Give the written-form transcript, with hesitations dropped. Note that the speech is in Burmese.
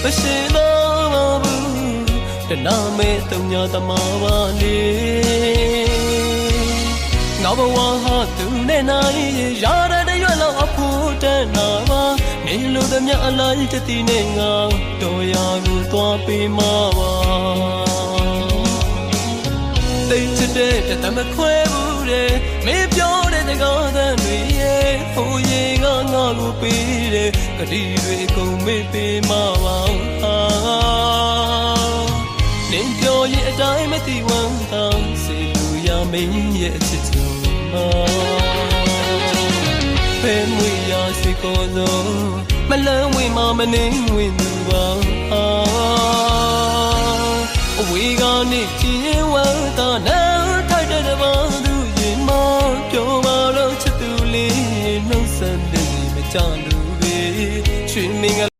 မရှိတော့ဘူးတနာမဲ့တုံညာတမပါလေငါဘဝဟာသူနဲ့နိုင်ရတဲ့ရွက်လောက်အဖို့တန်နာပါနေလို့သမျှအလိုက်တတိနဲ့ငါတော်ရာကိုသွားပေးမှာပါတိတ်တဲ့တမခွဲဘူးတဲ့မင်းပြောတဲ့တကားသံတွေရဲ့ဟိုရေကငါကိုပေးတဲ့ကတိတွေကုန်မေ့ပေးမှာပါနင်ပြောရဲ့အတိုင်းမသိဝမ်းသာစေလို့ရမင်းရဲ့အချစ်ဆုံးဖဲမွေရစီကိုသောမလန်းဝေမမနေဝင်သူပါအဝေးကနေကြည်ရင်ဝမ်းသာနာထိုက်တဲ့ဘာသူရင်မပြောပါတော့ချစ်သူလေးနှုတ်ဆက်နေမကြလို့